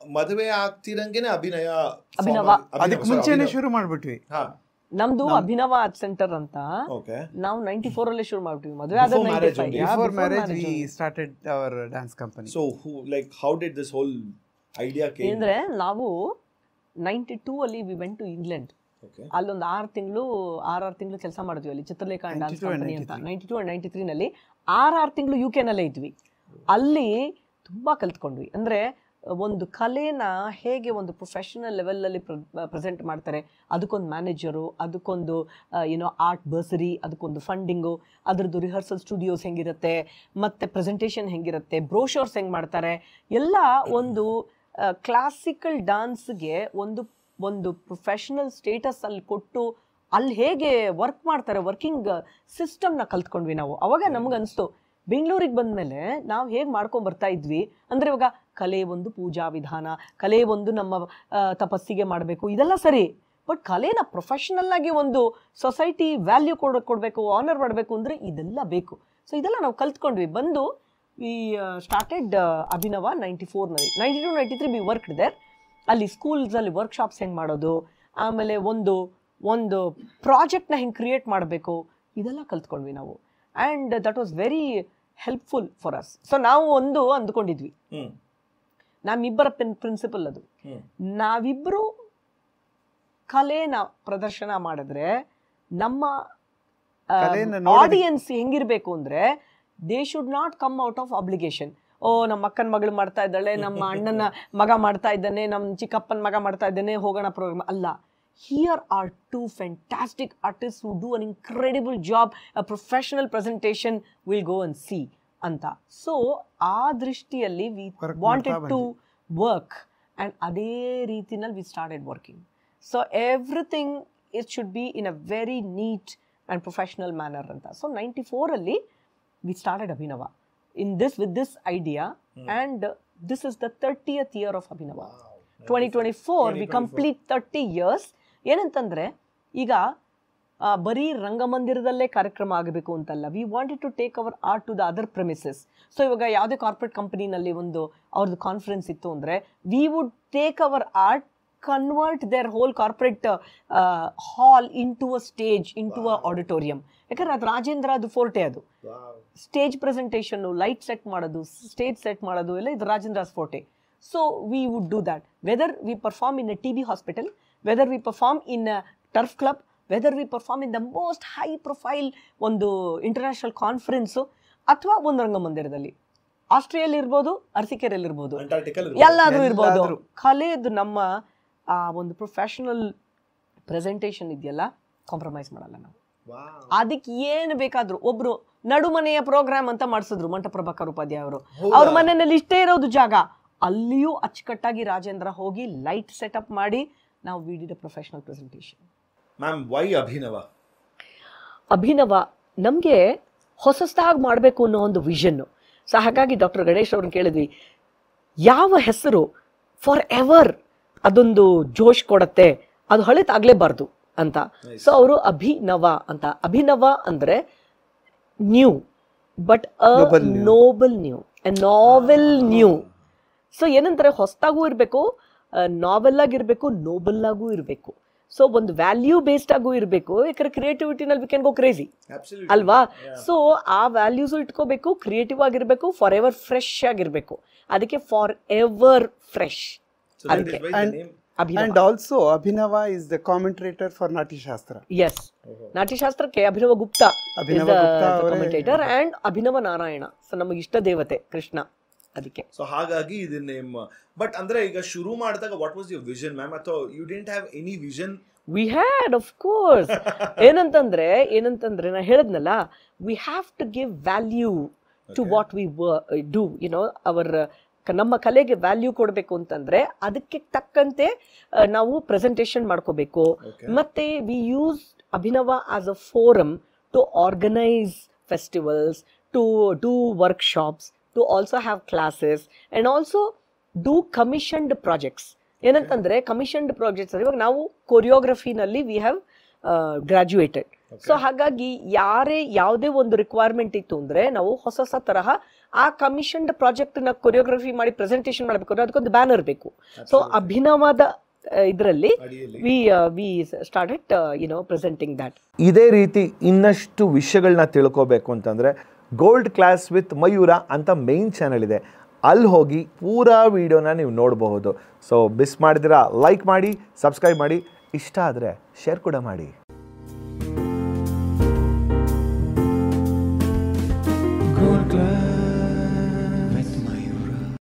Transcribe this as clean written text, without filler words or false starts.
ಮದುವೆ ಆಗ್ತಿರಂಗೆನೆ ಅಭಿನವ ಅದಕ್ಕೆ ಮುಂಚೆನೆ ಶುರು ಮಾಡ್ಬಿಟ್ವಿ. ನಮ್ದು ಅಭಿನವ ಆರ್ಟ್ ಸೆಂಟರ್ ಅಂತ ನಾವು 94 ಅಲ್ಲೇ ಶುರು ಮಾಡ್ಬಿಟ್ವಿ. ಮದುವೆ ಆದ 95. Before marriage we started our dance company. So how did this whole idea came? ಅಂದ್ರೆ ನಾವು 92 ಅಲ್ಲಿ we went to England. ಅಲ್ಲೊಂದು 6 ತಿಂಗಳು ಕೆಲಸ ಮಾಡಿದ್ವಿ ಅಲ್ಲಿ ಚಿತ್ರಲೇಖಾ ಡಾನ್ಸ್ ಕಂಪನಿ ಅಂತ. 92 and 93 ನಲ್ಲಿ 6 ತಿಂಗಳು UK ನಲ್ಲೇ ಇದ್ವಿ. ಅಲ್ಲಿ ತುಂಬಾ ಕಲ್ತ್ಕೊಂಡ್ವಿ. ಅಂದ್ರೆ ಒಂದು ಕಲೆನ ಹೇಗೆ ಒಂದು ಪ್ರೊಫೆಷನಲ್ ಲೆವೆಲಲ್ಲಿ ಪ್ರೆಸೆಂಟ್ ಮಾಡ್ತಾರೆ, ಅದಕ್ಕೊಂದು ಮ್ಯಾನೇಜರು, ಅದಕ್ಕೊಂದು ಆರ್ಟ್ ಬರ್ಸರಿ, ಅದಕ್ಕೊಂದು ಫಂಡಿಂಗು, ಅದ್ರದ್ದು ರಿಹರ್ಸಲ್ ಸ್ಟುಡಿಯೋಸ್ ಹೆಂಗಿರುತ್ತೆ, ಮತ್ತು ಪ್ರೆಸೆಂಟೇಷನ್ ಹೆಂಗಿರುತ್ತೆ, ಬ್ರೋಷರ್ಸ್ ಹೆಂಗೆ ಮಾಡ್ತಾರೆ, ಎಲ್ಲ ಒಂದು ಕ್ಲಾಸಿಕಲ್ ಡಾನ್ಸ್ಗೆ ಒಂದು ಪ್ರೊಫೆಷನಲ್ ಸ್ಟೇಟಸ್ ಅಲ್ಲಿ ಕೊಟ್ಟು ಅಲ್ಲಿ ಹೇಗೆ ವರ್ಕ್ ಮಾಡ್ತಾರೆ, ವರ್ಕಿಂಗ್ ಸಿಸ್ಟಮ್ನ ಕಲ್ತ್ಕೊಂಡ್ವಿ ನಾವು. ಅವಾಗ ನಮಗನ್ನಿಸ್ತು ಬೆಂಗಳೂರಿಗೆ ಬಂದಮೇಲೆ ನಾವು ಹೇಗೆ ಮಾಡ್ಕೊಂಡು ಬರ್ತಾ ಇದ್ವಿ ಅಂದರೆ, ಇವಾಗ ಕಲೆ ಒಂದು ಪೂಜಾ ವಿಧಾನ, ಕಲೆ ಒಂದು ನಮ್ಮ ತಪಸ್ಸಿಗೆ ಮಾಡಬೇಕು, ಇದೆಲ್ಲ ಸರಿ. ಬಟ್ ಕಲೆನ ಪ್ರೊಫೆಷನಲ್ ಆಗಿ ಒಂದು ಸೊಸೈಟಿ ವ್ಯಾಲ್ಯೂ ಕೊಡಬೇಕು, ಆನರ್ ಮಾಡಬೇಕು ಅಂದರೆ ಇದೆಲ್ಲ ಬೇಕು. ಸೊ ಇದೆಲ್ಲ ನಾವು ಕಲ್ತ್ಕೊಂಡ್ವಿ. ಬಂದು ವಿ ಸ್ಟಾರ್ಟೆಡ್ ಅಭಿನವ 94ನಲ್ಲಿ. 92, 93 ವಿ ವರ್ಕ್ಡ್ ದೇರ್. ಅಲ್ಲಿ ಸ್ಕೂಲ್ಸಲ್ಲಿ ವರ್ಕ್ಶಾಪ್ಸ್ ಹೆಂಗೆ ಮಾಡೋದು, ಆಮೇಲೆ ಒಂದು ಪ್ರಾಜೆಕ್ಟ್ನ ಹೆಂಗೆ ಕ್ರಿಯೇಟ್ ಮಾಡಬೇಕು, ಇದೆಲ್ಲ ಕಲ್ತ್ಕೊಂಡ್ವಿ ನಾವು. And that was very helpful for us. So ನಾವು ಅಂದ್ಕೊಂಡಿದ್ವಿ, ನಮ್ಮಿಬ್ಬರ ಪ್ರಿನ್ಸಿಪಲ್ ಅದು, ನಾವಿಬ್ಬರು ಕಲೆನ ಪ್ರದರ್ಶನ ಮಾಡಿದ್ರೆ ನಮ್ಮ ಆಡಿಯನ್ಸ್ ಹೆಂಗಿರ್ಬೇಕು ಅಂದರೆ, they should not come out of obligation. ನಮ್ಮ ಅಕ್ಕನ ಮಗಳು ಮಾಡ್ತಾ ಇದ್ದಾಳೆ, ನಮ್ಮ ಅಣ್ಣನ ಮಗ ಮಾಡ್ತಾ ಇದ್ದಾನೆ, ನಮ್ಮ ಚಿಕ್ಕಪ್ಪನ ಮಗ ಮಾಡ್ತಾ ಇದ್ದಾನೆ, ಹೋಗೋಣ ಪ್ರೋಗ್ರಾಮ್ ಅಲ್ಲ. Here are two fantastic artists who do an incredible job. A professional presentation we'll go and see anta. So aa drishtiyalli we wanted to work, and ade reetinalli we started working. So everything it should be in a very neat and professional manner anta. So 94 alli we started Abhinava with this idea, and this is the 30th year of Abhinava. Wow. 2024 we complete 30 years. ಏನಂತಂದರೆ, ಈಗ ಬರೀ ರಂಗಮಂದಿರದಲ್ಲೇ ಕಾರ್ಯಕ್ರಮ ಆಗಬೇಕು ಅಂತಲ್ಲ, we wanted to take our art to the other premises. So ಇವಾಗ ಯಾವುದೇ corporate ಕಂಪನಿನಲ್ಲಿ ಅವ್ರದ್ದು ಕಾನ್ಫರೆನ್ಸ್ ಇತ್ತು ಅಂದರೆ, we would take our art, convert their whole corporate hall into a stage, into an auditorium. ಯಾಕಂದರೆ ಅದು ರಾಜೇಂದ್ರ ಅದು forte, ಅದು ಸ್ಟೇಜ್ ಪ್ರೆಸೆಂಟೇಷನ್ನು, ಲೈಟ್ ಸೆಟ್ ಮಾಡೋದು, ಸ್ಟೇಜ್ ಸೆಟ್ ಮಾಡೋದು ಎಲ್ಲ ಇದು Rajendra's forte. So we would do that, whether we perform in a TB hospital, whether we perform in a turf club, whether we perform in the most high profile ಒಂದು international conference, ಅಥವಾ ಒಂದು ರಂಗಮಂದಿರದಲ್ಲಿ, ಆಸ್ಟ್ರೇಲಿಯಲ್ಲಿ ಇರ್ಬೋದು, ಅರಸೀಕೆರೆಯಲ್ಲಿ ಇರ್ಬೋದು, ಎಲ್ಲಾದರೂ ಇರ್ಬೋದು. ಕಲೆದು ನಮ್ಮ ಒಂದು ಪ್ರೊಫೆಷನಲ್ ಪ್ರೆಸೆಂಟೇಷನ್ ಇದೆಯಲ್ಲ, ಕಾಂಪ್ರಮೈಸ್ ಮಾಡಲ್ಲ ನಾವು. ಅದಕ್ಕೆ ಏನು ಬೇಕಾದರೂ, ಒಬ್ರು ನಡುಮನೆಯ ಪ್ರೋಗ್ರಾಮ್ ಅಂತ ಮಾಡಿಸಿದ್ರು ಮಂಟಪ್ರಭಾಕರ್ ಉಪಾಧ್ಯಾಯ ಅವರು, ಅವ್ರ ಮನೆಯಲ್ಲಿ ಇಷ್ಟೇ ಇರೋದು ಜಾಗ, ಅಲ್ಲಿಯೂ ಅಚ್ಚುಕಟ್ಟಾಗಿ ರಾಜೇಂದ್ರ ಹೋಗಿ ಲೈಟ್ ಸೆಟಪ್ ಮಾಡಿ ನಾವು we did a professional presentation. Ma'am, why Abhinava? Abhinava ನಮಗೆ ಹೊಸದಾಗಿ ಮಾಡಬೇಕು ಅನ್ನೋ ಒಂದು ವಿಷನ್ನು. ಸೊ ಹಾಗಾಗಿ ಡಾಕ್ಟರ್ ಗಣೇಶ್ ಅವ್ರನ್ನ ಕೇಳಿದ್ವಿ, ಯಾವ ಹೆಸರು ಫಾರ್ ಎವರ್ ಅದೊಂದು ಜೋಶ್ ಕೊಡುತ್ತೆ, ಅದು ಹಳೆತಾಗಲೇಬಾರ್ದು ಅಂತ. ಸೊ ಅವರು ಅಭಿನವ ಅಂತ. ಅಭಿನವ ಅಂದರೆ new, but a noble new, A novel new. So ಏನಂತಾರೆ, ಹೊಸದಾಗೂ ಇರಬೇಕು, ನಾವೆಲ್ ಆಗಿರಬೇಕು, ನೋಬಲ್ ಆಗೂ ಇರಬೇಕು. ಸೊ ಒಂದು ವ್ಯಾಲ್ಯೂ ಬೇಸ್ಡ್ ಆಗು ಇರಬೇಕು. ಯಾಕಂದ್ರೆ ಕ್ರಿಯೇಟಿವಿಟಿನಲ್ಲಿ ವಿ ಕ್ಯಾನ್ ಗೋ ಕ್ರೇಜಿ ಅಲ್ವಾ. ಸೊ ಆ ವ್ಯಾಲ್ಯೂಸು ಇಟ್ಕೋಬೇಕು, ಕ್ರಿಯೇಟಿವ್ ಆಗಿರಬೇಕು, ಫಾರ್ ಎವರ್ ಫ್ರೆಶ್ ಆಗಿರಬೇಕು. ಅದಕ್ಕೆ for ever fresh. And also Abhinava is the commentator for Natyashastra. Yes. Natyashastrake Abhinava Gupta is the commentator, and Abhinava Narayana. So ನಮಗೆ ಇಷ್ಟ ದೇವತೆ ಕೃಷ್ಣ, ಅದಕ್ಕೆ. ಸೊ ಹಾಗಾಗಿ ಇದು ನೇಮ್. ಬಟ್ ಅಂದ್ರೆ ಈಗ ಶುರು ಮಾಡಿದಾಗ what was your vision ma'am, ಅಥವಾ you didn't have any vision? We had, of course. ಏನಂತಂದ್ರೆ ನಾ ಹೇಳಿದ್ನಲ್ಲ, we have to give value to what we do, you know our. ನಮ್ಮ ಕಲೆಗೆ ವ್ಯಾಲ್ಯೂ ಕೊಡಬೇಕು ಅಂತಂದ್ರೆ ಅದಕ್ಕೆ ತಕ್ಕಂತೆ ನಾವು ಪ್ರೆಸೆಂಟೇಷನ್ ಮಾಡ್ಕೋಬೇಕು. ಮತ್ತೆ we use Abhinava as a forum to organise festivals, to do workshops, to also have classes, and also do commissioned projects. ಏನಂತಂದ್ರೆ ಕಮಿಷನ್ಡ್ ಪ್ರಾಜೆಕ್ಟ್ಸ್, ಇವಾಗ ನಾವು ಕೊರಿಯೋಗ್ರಫಿನಲ್ಲಿ ವಿ ಹ್ಯಾವ್ ಗ್ರಾಜ್ಯುಯೇಟೆಡ್. ಸೊ ಹಾಗಾಗಿ ಯಾವುದೇ ಒಂದು ರಿಕ್ವೈರ್ಮೆಂಟ್ ಇತ್ತು ಅಂದ್ರೆ ನಾವು ಹೊಸ ತರಹ ಆ ಕಮಿಷನ್ಡ್ ಪ್ರಾಜೆಕ್ಟ್ ನ ಕೊರಿಯೋಗ್ರಫಿ ಮಾಡಿ ಪ್ರೆಸೆಂಟೇಷನ್ ಮಾಡಬೇಕು ಅಂದ್ರೆ ಅದಕ್ಕೊಂದು ಬ್ಯಾನರ್ ಬೇಕು. ಸೊ ಅಭಿನವದ ಇದರಲ್ಲಿ ವಿ ಸ್ಟಾರ್ಟೆಡ್ ಪ್ರೆಸೆಂಟಿಂಗ್ ದಟ್. ಇದೇ ರೀತಿ ಇನ್ನಷ್ಟು ವಿಷಯಗಳನ್ನ ತಿಳ್ಕೋಬೇಕು ಅಂತಂದ್ರೆ ಗೋಲ್ಡ್ ಕ್ಲಾಸ್ ವಿತ್ ಮಯೂರ ಅಂತ ಮೇನ್ ಚಾನೆಲ್ ಇದೆ, ಅಲ್ಲಿ ಹೋಗಿ ಪೂರಾ ವಿಡಿಯೋನ ನೀವು ನೋಡಬಹುದು. ಸೊ ಮಿಸ್ ಮಾಡಿದಿರಾ ಲೈಕ್ ಮಾಡಿ, ಸಬ್ಸ್ಕ್ರೈಬ್ ಮಾಡಿ, ಇಷ್ಟ ಆದರೆ ಶೇರ್ ಕೂಡ ಮಾಡಿ.